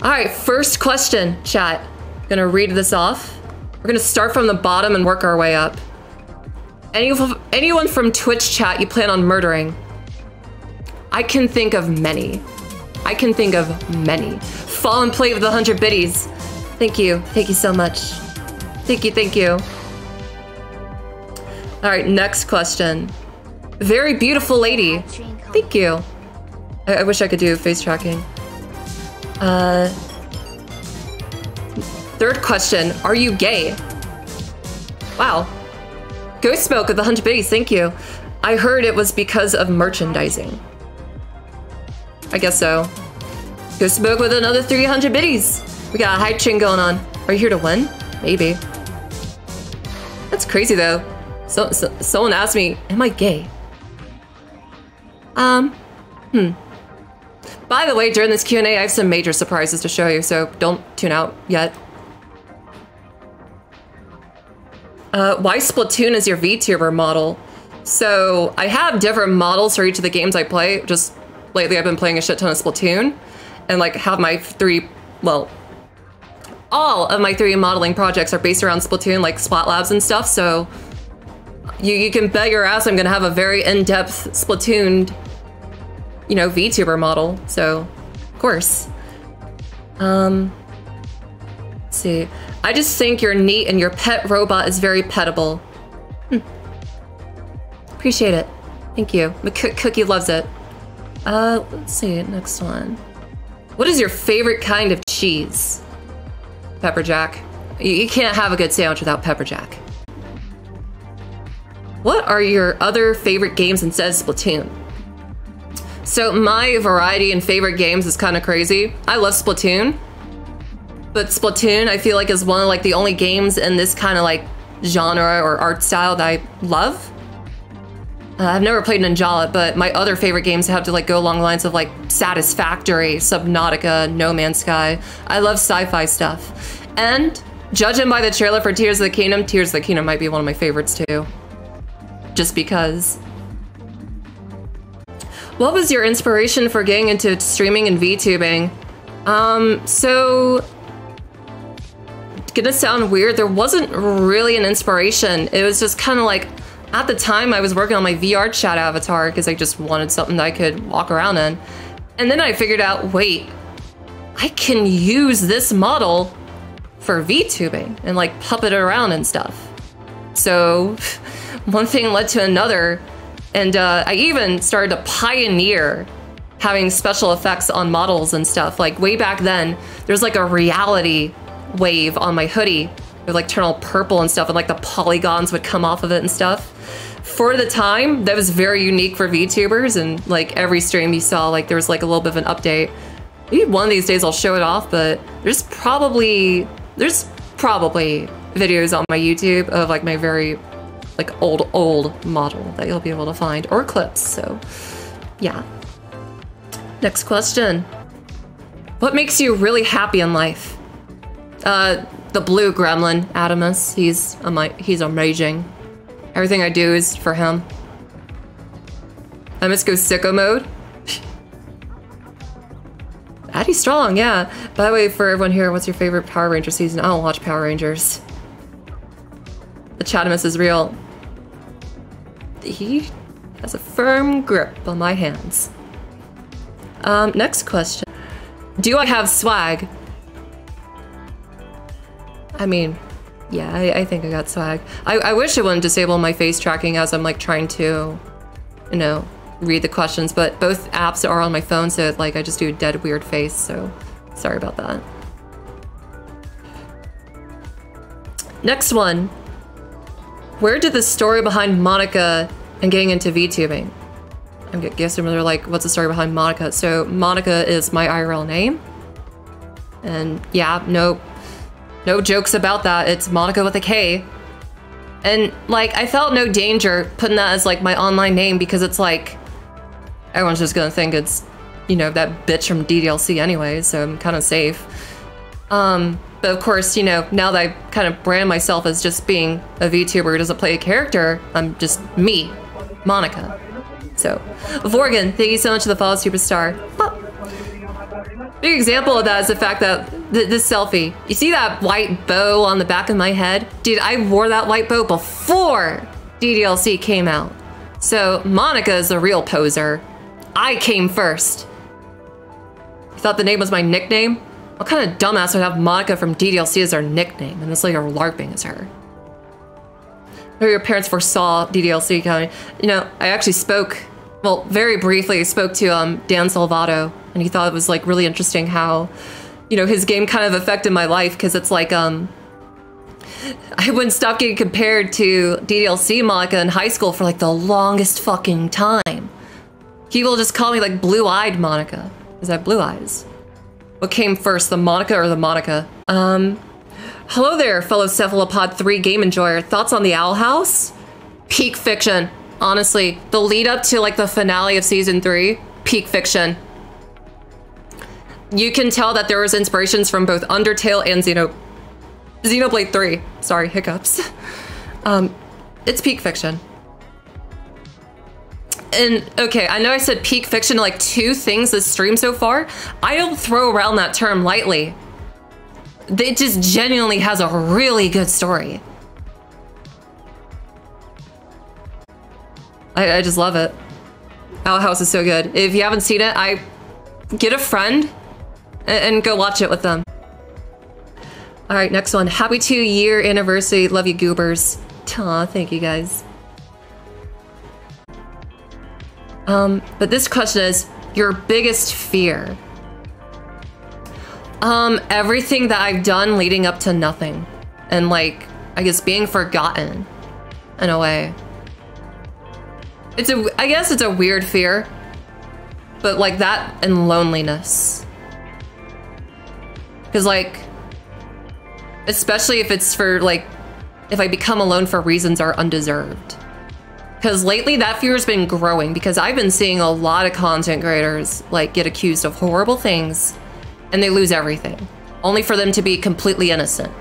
All right, first question, chat. Gonna read this off. We're gonna start from the bottom and work our way up. Anyone from Twitch chat you plan on murdering? I can think of many. I can think of many. Fallen plate with 100 biddies. Thank you. Thank you so much. Thank you, thank you. All right, next question. Very beautiful lady. Thank you. I wish I could do face tracking. Third question, are you gay? Wow. Ghost Smoke with 100 biddies, thank you. I heard it was because of merchandising. I guess so. Ghost Smoke with another 300 biddies. We got a hype train going on. Are you here to win? Maybe. That's crazy though. Someone asked me, am I gay? By the way, during this Q&A, I have some major surprises to show you, so don't tune out yet. Why Splatoon is your VTuber model? So I have different models for each of the games I play. Just lately I've been playing a shit ton of Splatoon and like have my all of my 3 modeling projects are based around Splatoon, like Splat Labs and stuff. So you can bet your ass I'm gonna have a very in-depth Splatoon, you know, VTuber model. So of course. Let's see. I just think you're neat and your pet robot is very pettable. Appreciate it. Thank you. Cookie loves it. Let's see, next one. What is your favorite kind of cheese? Pepper jack. You can't have a good sandwich without pepper jack. What are your other favorite games instead of Splatoon? So my variety in favorite games is kind of crazy. I love Splatoon. But Splatoon, I feel like, is one of like the only games in this kind of like genre or art style that I love. I've never played Ninjala, but my other favorite games have to like go along the lines of like Satisfactory, Subnautica, No Man's Sky. I love sci-fi stuff. And judging by the trailer for Tears of the Kingdom, Tears of the Kingdom might be one of my favorites too. Just because. What was your inspiration for getting into streaming and VTubing? So gonna sound weird, there wasn't really an inspiration. It was just kind of like, at the time I was working on my VR chat avatar because I just wanted something that I could walk around in. And then I figured out, wait, I can use this model for VTubing and like puppet it around and stuff. So one thing led to another. And I even started to pioneer having special effects on models and stuff. Like way back then, there's like a reality wave on my hoodie. It would like turn all purple and stuff, and like the polygons would come off of it and stuff. For the time, that was very unique for VTubers, and like every stream you saw, like there was like a little bit of an update. Maybe one of these days I'll show it off, but there's probably videos on my YouTube of like my very like old model that you'll be able to find, or clips, so yeah. Next question. What makes you really happy in life? The blue gremlin, Adamus. He's amazing. Everything I do is for him. I must go sicko mode. Addy Strong, yeah. By the way, for everyone here, what's your favorite Power Ranger season? I don't watch Power Rangers. The Chatamus is real. He has a firm grip on my hands. Next question. Do I have swag? I mean, yeah, I think I got swag. I wish it wouldn't disable my face tracking as I'm like trying to, you know, read the questions, but both apps are on my phone, so like I just do a dead weird face, so sorry about that. Next one. Where did the story behind Monika and getting into VTubing? I'm guessing they're like, what's the story behind Monika? So Monika is my IRL name. And yeah, no jokes about that. It's Monika with a K. And like, I felt no danger putting that as like my online name because it's like, everyone's just gonna think it's, you know, that bitch from DDLC anyway, so I'm kind of safe. But of course, you know, now that I kind of brand myself as just being a VTuber who doesn't play a character, I'm just me, Monika. So, Vorgan, thank you so much for the follow, superstar. Big example of that is the fact that this selfie. You see that white bow on the back of my head? Dude, I wore that white bow before DDLC came out. So Monika is the real poser. I came first. You thought the name was my nickname? What kind of dumbass would have Monika from DDLC as their nickname and it's like you're LARPing as her? Or your parents foresaw DDLC coming. You know, I actually spoke, well, very briefly spoke to Dan Salvato, and he thought it was like really interesting how, you know, his game kind of affected my life because it's like I wouldn't stop getting compared to DDLC Monika in high school for like the longest fucking time. People just call me like blue-eyed Monika. Is that blue eyes? What came first, the Monika or the Monika? Hello there, fellow Cephalopod 3 game enjoyer. Thoughts on the Owl House? Peak fiction. Honestly, the lead up to like the finale of season 3, peak fiction. You can tell that there was inspirations from both Undertale and Xenoblade 3. Sorry, hiccups. It's peak fiction. And okay, I know I said peak fiction like 2 things this stream so far. I don't throw around that term lightly. It just genuinely has a really good story. I just love it. Owl House is so good. If you haven't seen it, get a friend and go watch it with them. All right, next one. Happy 2-year anniversary. Love you, goobers. Aw, thank you guys. But this question is your biggest fear. Everything that I've done leading up to nothing. And like, I guess being forgotten in a way. I guess it's a weird fear, but like that and loneliness. Cause like, especially if it's for like, if I become alone for reasons are undeserved. Because lately that fear has been growing because I've been seeing a lot of content creators like get accused of horrible things and they lose everything, only for them to be completely innocent.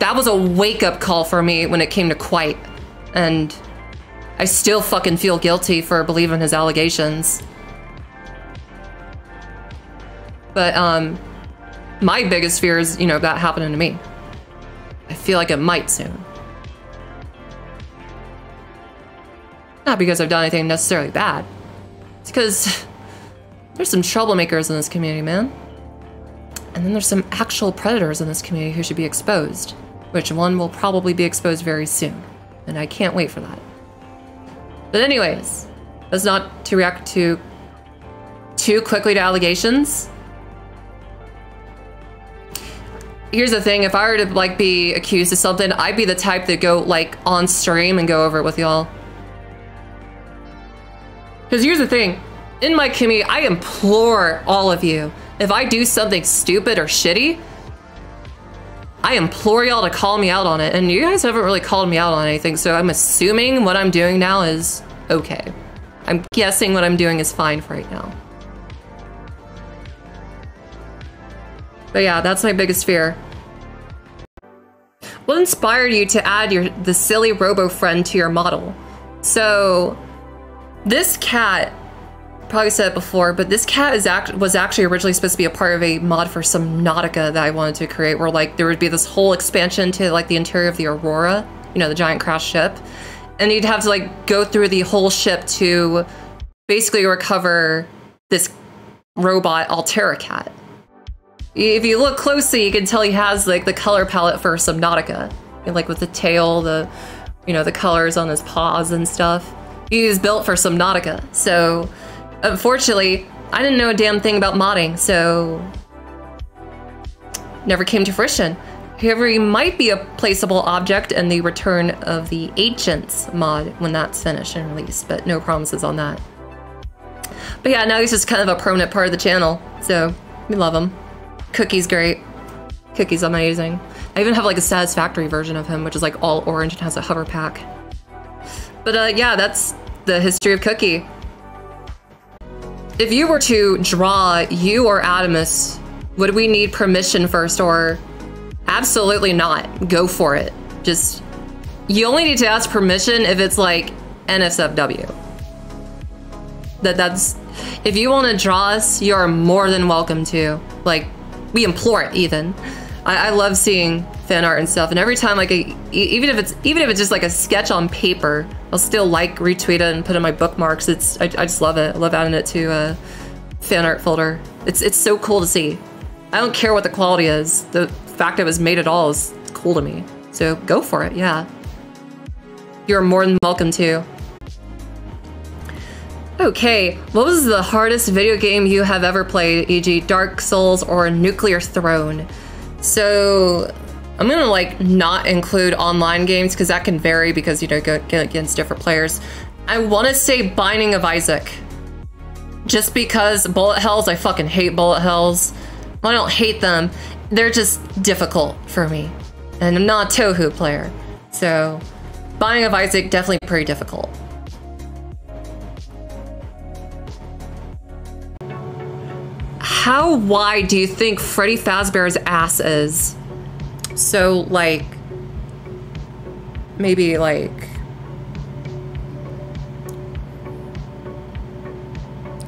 That was a wake-up call for me when it came to Quite, and I still fucking feel guilty for believing his allegations. But my biggest fear is, you know, that happening to me. I feel like it might soon. Not because I've done anything necessarily bad. It's because there's some troublemakers in this community, man. And then there's some actual predators in this community who should be exposed. Which one will probably be exposed very soon. And I can't wait for that. But anyways, that's not to react too quickly to allegations. Here's the thing, if I were to like be accused of something, I'd be the type that go like on stream and go over it with y'all. Because here's the thing, in my community, I implore all of you, if I do something stupid or shitty, I implore y'all to call me out on it. And you guys haven't really called me out on anything, so I'm assuming what I'm doing now is okay. I'm guessing what I'm doing is fine for right now. But yeah, that's my biggest fear. What inspired you to add the silly robo friend to your model? So this cat, probably said it before, but this cat was actually originally supposed to be a part of a mod for Subnautica that I wanted to create, where like there would be this whole expansion to like the interior of the Aurora, you know, the giant crash ship, and you'd have to like go through the whole ship to basically recover this robot Altera cat. If you look closely, you can tell he has like the color palette for Subnautica, and, like with the tail, the colors on his paws and stuff. He's built for Subnautica, so unfortunately, I didn't know a damn thing about modding, so never came to fruition. However, he might be a placeable object in the Return of the Ancients mod when that's finished and released, but no promises on that. But yeah, now he's just kind of a permanent part of the channel, so we love him. Cookie's great. Cookie's amazing. I even have like a Satisfactory version of him, which is like all orange and has a hover pack. But yeah, that's the history of Cookie. If you were to draw you or Adamus, would we need permission first, or absolutely not? Go for it. Just, you only need to ask permission if it's like NSFW. That's If you want to draw us, you are more than welcome to. Like, we implore it, even. I love seeing fan art and stuff, and every time, like, even if it's just like a sketch on paper, I'll still like, retweet it, and put in my bookmarks. I just love it. I love adding it to a fan art folder. It's so cool to see. I don't care what the quality is. The fact it was made at all is cool to me. So go for it, yeah. You're more than welcome to. Okay, what was the hardest video game you have ever played, e.g. Dark Souls or Nuclear Throne? So I'm gonna like not include online games because that can vary because you know go against different players. I wanna say Binding of Isaac. Just because bullet hells, I fucking hate bullet hells. Well, I don't hate them, they're just difficult for me. And I'm not a Touhou player. So Binding of Isaac, definitely pretty difficult. How wide do you think Freddy Fazbear's ass is? So, like, maybe like,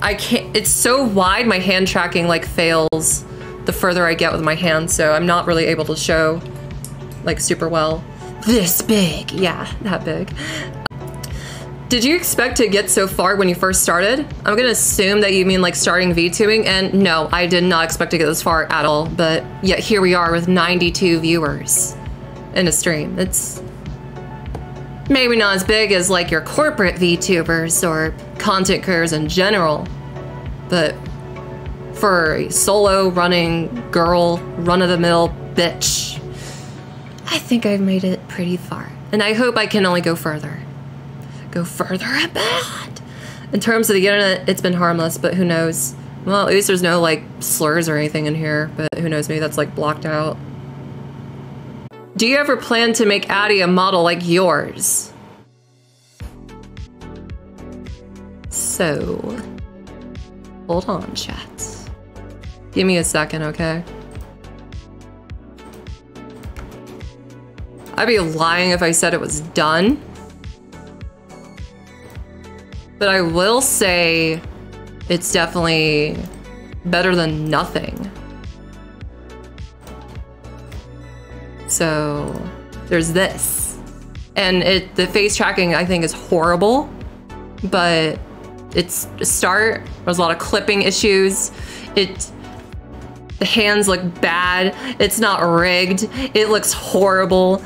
I can't, it's so wide, my hand tracking like fails the further I get with my hand, so I'm not really able to show like super well. This big, yeah, that big. Did you expect to get so far when you first started? I'm gonna assume that you mean like starting VTubing, and no, I did not expect to get this far at all, but yet here we are with 92 viewers in a stream. It's maybe not as big as like your corporate VTubers or content creators in general, but for a solo running girl, run-of-the-mill bitch, I think I've made it pretty far. And I hope I can only go further. Go further and bad. In terms of the internet, it's been harmless, but who knows? Well, at least there's no like slurs or anything in here, but who knows, maybe that's like blocked out. Do you ever plan to make Addie a model like yours? So, hold on, chat. Give me a second, okay? I'd be lying if I said it was done. But I will say it's definitely better than nothing. So there's this. And the face tracking I think is horrible, but it's a start. There's a lot of clipping issues. The hands look bad. It's not rigged. It looks horrible.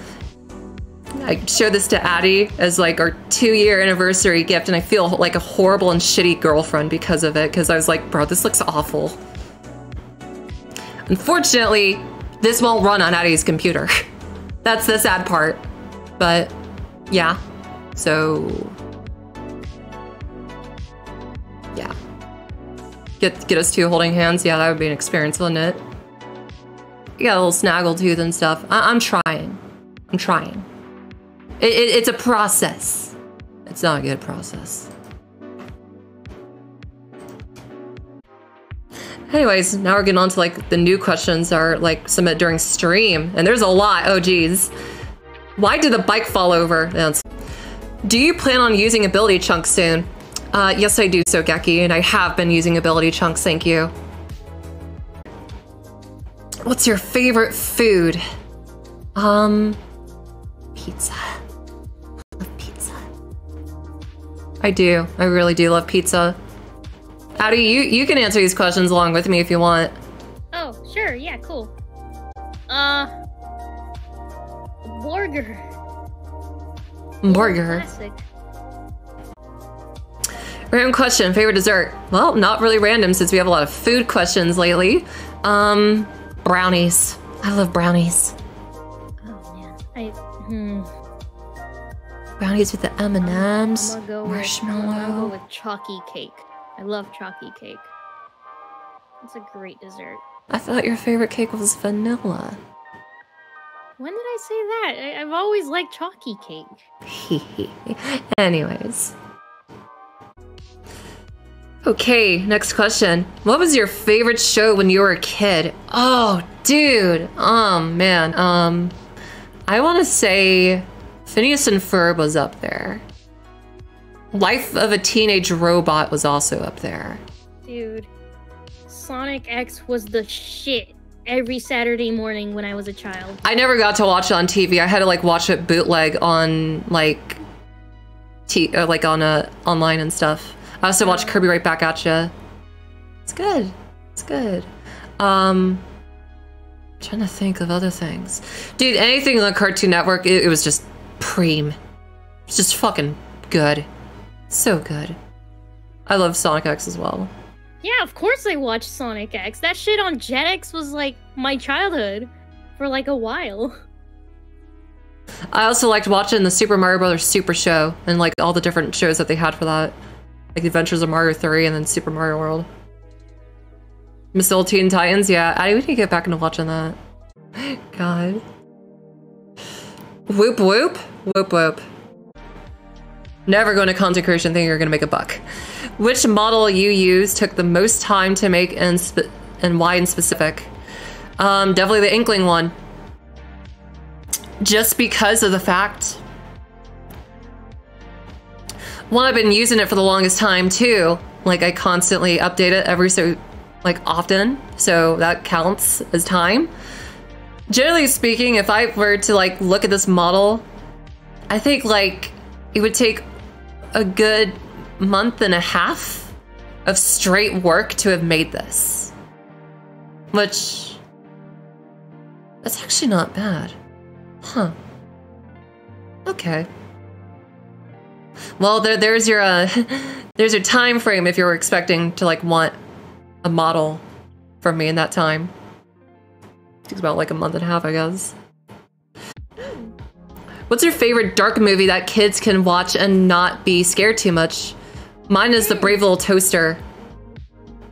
I showed this to Addie as like our 2-year anniversary gift, and I feel like a horrible and shitty girlfriend because of it, because I was like, bro, this looks awful. Unfortunately, this won't run on Addie's computer. That's the sad part. But yeah, so yeah. Get us two holding hands. Yeah, that would be an experience, wouldn't it? You got a little snaggletooth and stuff. I'm trying. I'm trying. It's a process. It's not a good process. Anyways, now we're getting on to like the new questions are like submit during stream, and there's a lot. Oh geez. Why did the bike fall over? Do you plan on using ability chunks soon? Yes, I do, so Geki, and I have been using ability chunks, thank you. What's your favorite food? Pizza. I love pizza. I do. I really do love pizza. Addie, you can answer these questions along with me if you want. Oh, sure. Yeah, cool. Burger. Burger. Classic. Random question, favorite dessert? Well, not really random since we have a lot of food questions lately. Brownies. I love brownies. Oh man, Brownies with the M&Ms, I'm gonna marshmallow. go with chalky cake. I love chalky cake. It's a great dessert. I thought your favorite cake was vanilla. When did I say that? I've always liked chalky cake. Anyways. Okay, next question. What was your favorite show when you were a kid? Oh, dude. Man. I want to say Phineas and Ferb was up there. Life of a Teenage Robot was also up there. Dude, Sonic X was the shit every Saturday morning when I was a child. I never got to watch it on TV. I had to like watch it bootleg on like online and stuff. I also watched Kirby Right Back at Ya. It's good. It's good. Trying to think of other things. Dude, anything on the Cartoon Network, it was just preem. It's just fucking good. So good. I love Sonic X as well. Yeah, of course I watched Sonic X. That shit on Jetix was like my childhood for like a while. I also liked watching the Super Mario Brothers Super Show and like all the different shows that they had for that. Like Adventures of Mario 3 and then Super Mario World. Miss Old Teen Titans, yeah. We need to get back into watching that. God. Whoop whoop. Whoop whoop. Never going to content creation thinking you're going to make a buck. Which model you use took the most time to make and why in specific? Definitely the Inkling one. Just because of the fact. One, I've been using it for the longest time too. Like I constantly update it every so like often. So that counts as time. Generally speaking, if I were to like look at this model, I think like it would take a good month and a half of straight work to have made this. Which, that's actually not bad. Huh. Okay. Well, there's your there's your time frame if you're expecting to like want a model from me in that time. It takes about like a month and a half, I guess. What's your favorite dark movie that kids can watch and not be scared too much? Mine is The Brave Little Toaster.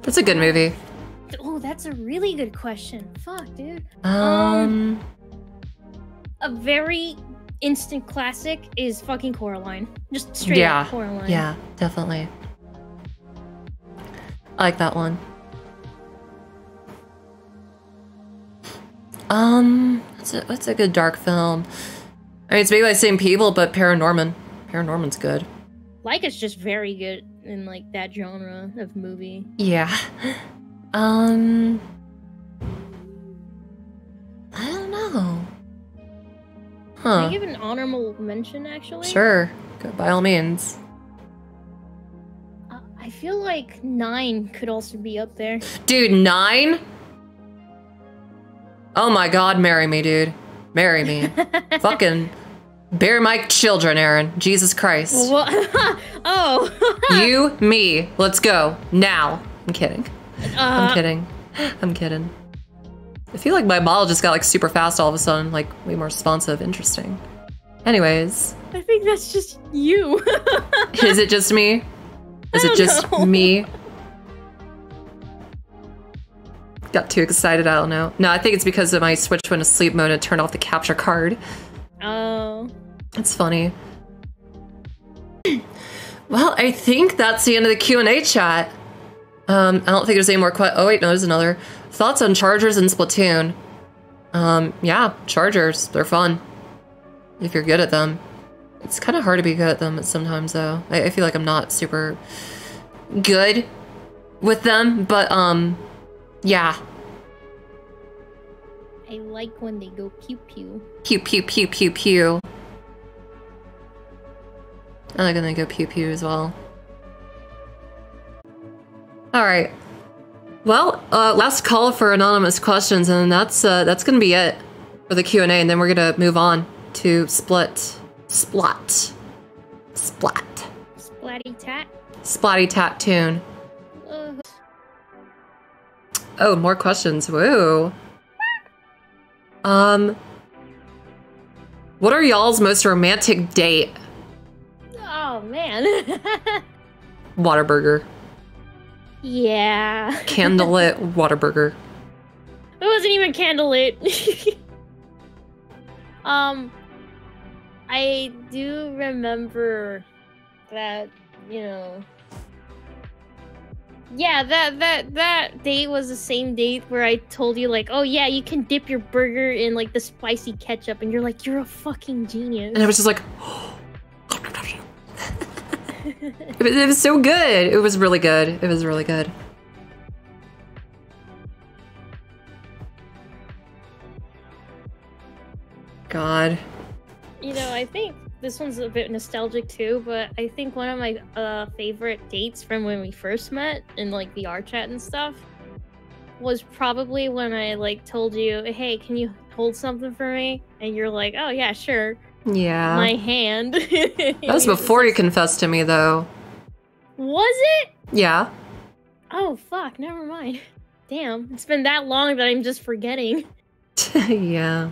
That's a good movie. Oh, that's a really good question. Fuck, dude. A very instant classic is fucking Coraline. Just straight up Coraline. Yeah, definitely. I like that one. What's a good dark film? I mean, it's made by the same people, but Paranorman's good. Laika's just very good in like that genre of movie. Yeah. I don't know. Huh. Can I give an honorable mention, actually? Sure. Go, by all means. I feel like 9 could also be up there. Dude, 9? Oh my god, marry me, dude. Marry me. Fucking bear my children, Aaron. Jesus Christ. What? Oh. You, me. Let's go. Now. I'm kidding. I'm kidding. I'm kidding. I feel like my model just got like super fast all of a sudden, like way more responsive. Interesting. Anyways. I think that's just you. Is it just me? Is it just me? Got too excited, I don't know. No, I think it's because of my Switch went to sleep mode and turned off the capture card. Oh. That's funny. Well, I think that's the end of the Q&A chat. I don't think there's any more questions. Oh wait, no, there's another. Thoughts on Chargers and Splatoon? Yeah, Chargers, they're fun. If you're good at them. It's kind of hard to be good at them sometimes though. I feel like I'm not super good with them, but yeah. I like when they go pew pew. Pew pew pew pew pew. I like when they go pew pew as well. Alright. Well, last call for anonymous questions, and that's gonna be it for the Q&A, and then we're gonna move on to Splatty tat? Splatty tat tune. Oh, more questions. Woo. What are y'all's most romantic date? Oh, man. Whataburger. Yeah. Candlelit Whataburger. It wasn't even candlelit. I do remember that, you know. Yeah, that date was the same date where I told you, like, oh yeah, you can dip your burger in, like, the spicy ketchup, and you're like, you're a fucking genius. And I was just like, it was so good. It was really good. It was really good. God. You know, I think this one's a bit nostalgic too, but I think one of my favorite dates from when we first met in like VR chat and stuff was probably when I like told you, "Hey, can you hold something for me?" And you're like, "Oh yeah, sure." Yeah. My hand. That was before you confessed to me, though. Was it? Yeah. Oh fuck, never mind. Damn, it's been that long that I'm just forgetting. Yeah.